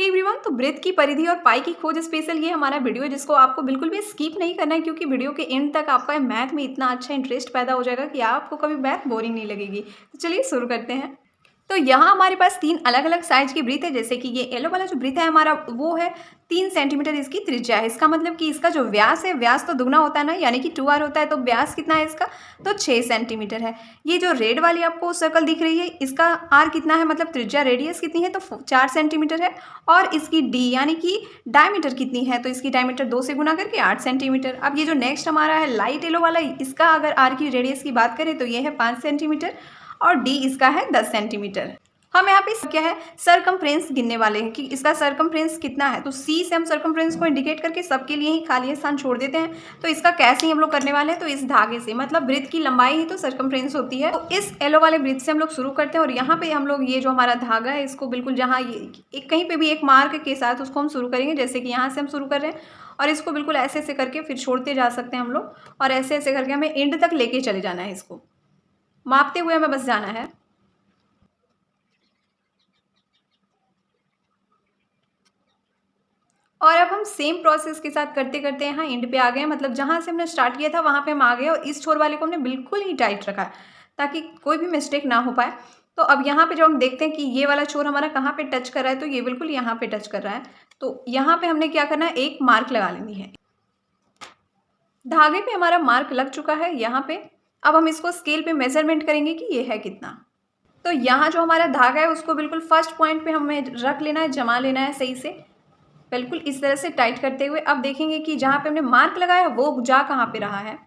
Hey everyone, तो वृत्त की परिधि और पाई की खोज स्पेशल ये हमारा वीडियो है जिसको आपको बिल्कुल भी स्किप नहीं करना है, क्योंकि वीडियो के एंड तक आपका मैथ में इतना अच्छा इंटरेस्ट पैदा हो जाएगा कि आपको कभी मैथ बोरिंग नहीं लगेगी। तो चलिए शुरू करते हैं। तो यहाँ हमारे पास 3 अलग-अलग साइज़ की वृत्त है। जैसे कि ये येलो वाला जो वृत्त है हमारा, वो है 3 सेंटीमीटर इसकी त्रिज्या है। इसका मतलब कि इसका जो व्यास है, व्यास तो दुगना होता है ना, यानी कि 2r होता है। तो व्यास कितना है इसका? तो 6 सेंटीमीटर है। ये जो रेड वाली आपको सर्कल दिख रही है, इसका r कितना है, मतलब त्रिज्या, रेडियस कितनी है? तो 4 सेंटीमीटर है। और इसकी d यानी कि डायमीटर कितनी है? तो इसकी डायमीटर 2 से गुना करके 8 सेंटीमीटर। अब ये जो नेक्स्ट हमारा है लाइट येलो वाला, इसका अगर r की रेडियस की बात करें तो ये है 5 सेंटीमीटर और d इसका है 10 सेंटीमीटर। हम यहाँ पे क्या है, सरकमफ्रेंस गिनने वाले हैं कि इसका सरकमफ्रेंस कितना है। तो C से हम सरकमफ्रेंस को इंडिकेट करके सबके लिए ही खाली स्थान छोड़ देते हैं। तो इसका कैसे हम लोग करने वाले हैं, तो इस धागे से, मतलब वृत्त की लंबाई ही तो सरकमफ्रेंस होती है। तो इस येलो वाले वृत्त से हम लोग शुरू करते हैं और यहाँ पे हम लोग ये जो हमारा धागा है इसको बिल्कुल जहाँ ये कहीं पर भी एक मार्क के साथ उसको हम शुरू करेंगे। जैसे कि यहाँ से हम शुरू कर रहे हैं और इसको बिल्कुल ऐसे ऐसे करके फिर छोड़ते जा सकते हैं हम लोग, और ऐसे ऐसे करके हमें एंड तक लेके चले जाना है। इसको मापते हुए हमें बस जाना है। और अब हम सेम प्रोसेस के साथ करते करते यहाँ एंड पे आ गए, मतलब जहाँ से हमने स्टार्ट किया था वहाँ पे हम आ गए और इस छोर वाले को हमने बिल्कुल ही टाइट रखा है ताकि कोई भी मिस्टेक ना हो पाए। तो अब यहाँ पे जब हम देखते हैं कि ये वाला छोर हमारा कहाँ पे टच कर रहा है, तो ये बिल्कुल यहाँ पे टच कर रहा है। तो यहाँ पे हमने क्या करना है, एक मार्क लगा लेनी है। धागे पे हमारा मार्क लग चुका है यहाँ पे। अब हम इसको स्केल पे मेजरमेंट करेंगे कि ये है कितना। तो यहाँ जो हमारा धागा है उसको बिल्कुल फर्स्ट पॉइंट पे हमें रख लेना है, जमा लेना है सही से, बिल्कुल इस तरह से टाइट करते हुए। अब देखेंगे कि जहाँ पे हमने मार्क लगाया वो जा कहाँ पे रहा है।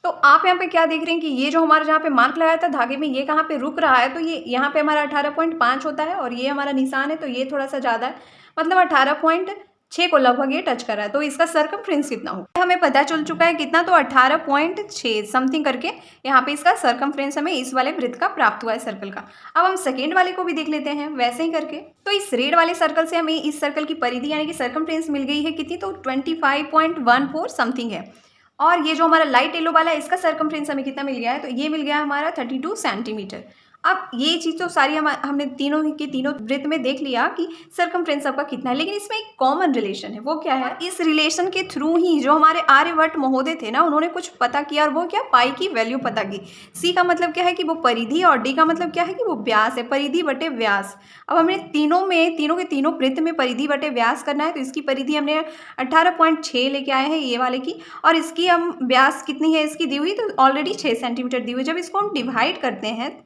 तो आप यहाँ पे क्या देख रहे हैं कि ये जो हमारा जहाँ पे मार्क लगाया था धागे में, ये कहाँ पे रुक रहा है। तो ये यहाँ पे हमारा 18.5 होता है और ये हमारा निशान है तो ये थोड़ा सा ज़्यादा है, मतलब 18.6 को लगभग ये टच कर रहा है। तो इसका सरकमफ्रेंस कितना होगा हमें पता चल चुका है कितना, तो 18.6 समथिंग करके यहाँ पे इसका सरकमफ्रेंस हमें इस वाले वृत्त का प्राप्त हुआ है, सर्कल का। अब हम सेकेंड वाले को भी देख लेते हैं वैसे ही करके। तो इस रेड वाले सर्कल से हमें इस सर्कल की परिधि यानी कि सरकमफ्रेंस मिल गई है कितनी, तो 25.14 समथिंग है। और ये जो हमारा लाइट येलो वाला है इसका सरकमफ्रेंस हमें कितना मिल गया है, तो ये मिल गया हमारा 32 सेंटीमीटर। अब ये चीज़ तो सारी हमने तीनों के तीनों वृत्त में देख लिया कि सरकमफ्रेंस आपका कितना है, लेकिन इसमें एक कॉमन रिलेशन है। वो क्या है, इस रिलेशन के थ्रू ही जो हमारे आर्यभट्ट महोदय थे ना, उन्होंने कुछ पता किया और वो क्या, पाई की वैल्यू पता की। सी का मतलब क्या है कि वो परिधि और डी का मतलब क्या है कि वो व्यास है, परिधि बटे व्यास। अब हमने तीनों के तीनों वृत्त में परिधि बटे व्यास करना है। तो इसकी परिधि हमने 18.6 लेके आए हैं ये वाले की, और इसकी हम व्यास कितनी है इसकी दी हुई, तो ऑलरेडी 6 सेंटीमीटर दी हुई। जब इसको हम डिवाइड करते हैं,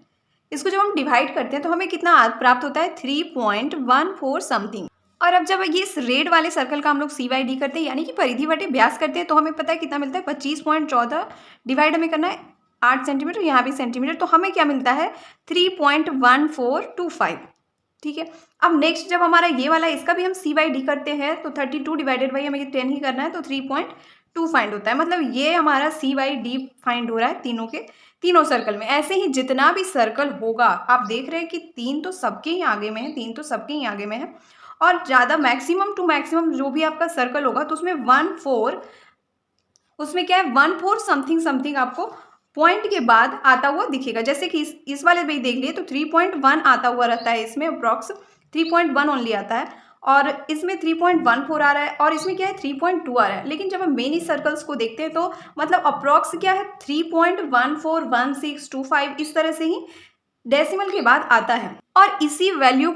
तो हमें कितना प्राप्त होता है, 3.14 समथिंग। और अब जब ये इस रेड वाले सर्कल का हम लोग CYD करते हैं यानी कि परिधि बटे व्यास करते हैं, तो हमें पता है कितना मिलता है, 25.14 डिवाइड हमें करना है 8 सेंटीमीटर, यहाँ भी सेंटीमीटर, तो हमें क्या मिलता है 3.1425। ठीक है। अब नेक्स्ट जब हमारा ये वाला, इसका भी हम CYD करते हैं तो 32 डिवाइडेड बाई हमें 10 ही करना है, तो 3.2 फाइंड होता है। मतलब ये हमारा CYD फाइंड हो रहा है तीनों सर्कल में। ऐसे ही जितना भी सर्कल होगा, आप देख रहे हैं कि 3 तो सबके ही आगे में है, और ज़्यादा मैक्सिमम टू मैक्सिमम जो भी आपका सर्कल होगा तो उसमें 1/4 क्या है, 1/4 समथिंग आपको पॉइंट के बाद आता हुआ दिखेगा। जैसे कि इस वाले में देख लिए तो 3.1 आता हुआ रहता है, इसमें अप्रॉक्स 3.1 ओनली आता है, और इसमें 3.14 आ रहा है, और इसमें क्या है 3.2 आ रहा है। लेकिन जब हम मेनी सर्कल्स को देखते हैं तो मतलब अप्रॉक्स क्या है 3.141625 इस तरह से ही डेसिमल के बाद आता है। और इसी वैल्यू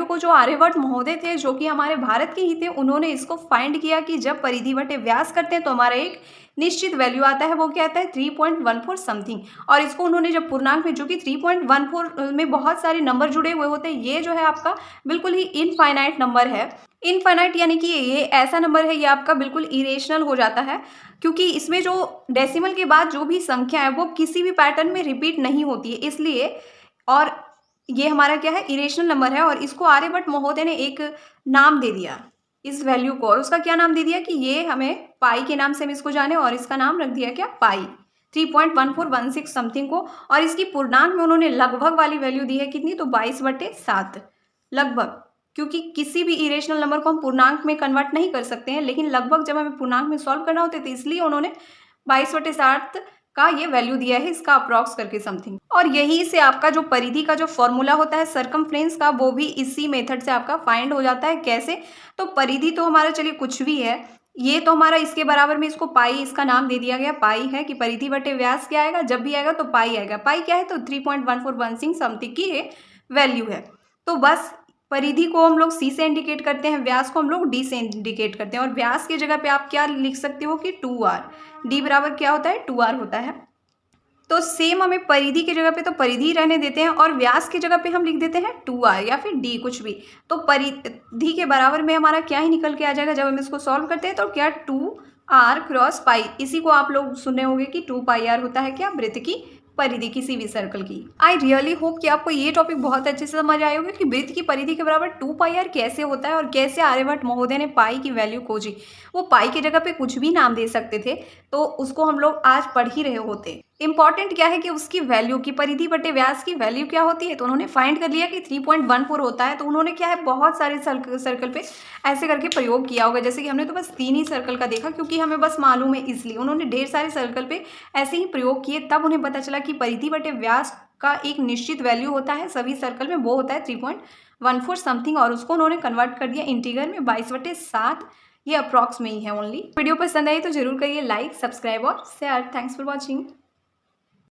को जो आर्यभट्ट महोदय थे, जो कि हमारे भारत के ही थे, उन्होंने इसको फाइंड किया कि जब परिधि बटे व्यास करते हैं तो हमारा एक निश्चित वैल्यू आता है, वो क्या आता है 3.14 समथिंग। और इसको उन्होंने जब पूर्णांक में, जो कि 3.14 में बहुत सारे नंबर जुड़े हुए होते हैं, ये जो है आपका बिल्कुल ही इनफाइनाइट नंबर है। इनफाइनाइट यानी कि ये ऐसा नंबर है, ये आपका बिल्कुल इरेशनल हो जाता है, क्योंकि इसमें जो डेसिमल के बाद जो भी संख्या है वो किसी भी पैटर्न में रिपीट नहीं होती है, इसलिए। और ये हमारा क्या है, इरेशनल नंबर है, और इसको आर्यभट्ट महोदय ने एक नाम दे दिया इस वैल्यू को, और उसका क्या नाम दे दिया कि ये हमें पाई के नाम से हम इसको जाने, और इसका नाम रख दिया क्या, पाई, 3.1416 समथिंग को। और इसकी पूर्णांक में उन्होंने लगभग वाली वैल्यू दी है कितनी, तो 22/7 लगभग, क्योंकि किसी भी इरेशनल नंबर को हम पूर्णांक में कन्वर्ट नहीं कर सकते हैं, लेकिन लगभग जब हमें पूर्णांक में सॉल्व करना होता है तो इसलिए उन्होंने 22/7 का ये वैल्यू दिया है इसका अप्रॉक्स करके समथिंग। और यही से आपका जो परिधि का जो फॉर्मूला होता है सरकमफ्रेंस का, वो भी इसी मेथड से आपका फाइंड हो जाता है। कैसे? तो परिधि तो हमारा चलिए कुछ भी है, ये तो हमारा इसके बराबर में इसको पाई, इसका नाम दे दिया गया पाई है कि परिधि बटे व्यास क्या आएगा, जब भी आएगा तो पाई आएगा। पाई क्या है? तो 3.1416 समथिंग की ये वैल्यू है। तो बस परिधि को हम लोग सी से इंडिकेट करते हैं, व्यास को हम लोग डी से इंडिकेट करते हैं। और व्यास की जगह पे आप क्या लिख सकते हो कि 2r, डी बराबर क्या होता है? 2r होता है। तो सेम हमें परिधि की जगह पे तो परिधि रहने देते हैं और व्यास की जगह पे हम लिख देते हैं 2r या फिर d कुछ भी। तो परिधि के बराबर में हमारा क्या ही निकल के आ जाएगा जब हम इसको सॉल्व करते हैं, तो क्या 2r क्रॉस पाई। इसी को आप लोग सुने होंगे कि 2πr होता है क्या? वृत्त की परिधि किसी भी सर्कल की। आई रियली होप कि आपको ये टॉपिक बहुत अच्छे से समझ आए होंगे कि वृत्त की परिधि के बराबर 2πr कैसे होता है और कैसे आर्यभट्ट महोदय ने पाई की वैल्यू खोजी। वो पाई की जगह पे कुछ भी नाम दे सकते थे, तो उसको हम लोग आज पढ़ ही रहे होते। इंपॉर्टेंट क्या है कि उसकी वैल्यू की परिधि बटे व्यास की वैल्यू क्या होती है, तो उन्होंने फाइंड कर लिया कि 3.14 होता है। तो उन्होंने क्या है, बहुत सारे सर्कल पे ऐसे करके प्रयोग किया होगा। जैसे कि हमने तो बस 3 ही सर्कल का देखा क्योंकि हमें बस मालूम है, इसलिए उन्होंने ढेर सारे सर्कल पे ऐसे ही प्रयोग किए। तब उन्हें पता चला कि परिधि बटे व्यास का एक निश्चित वैल्यू होता है सभी सर्कल में, वो होता है 3.14 समथिंग। और उसको उन्होंने कन्वर्ट कर दिया इंटीग्रल में 22/7। ये अप्रॉक्स में ही है ओनली। वीडियो पसंद आई तो जरूर करिए लाइक, सब्सक्राइब और शेयर। Thanks for watching.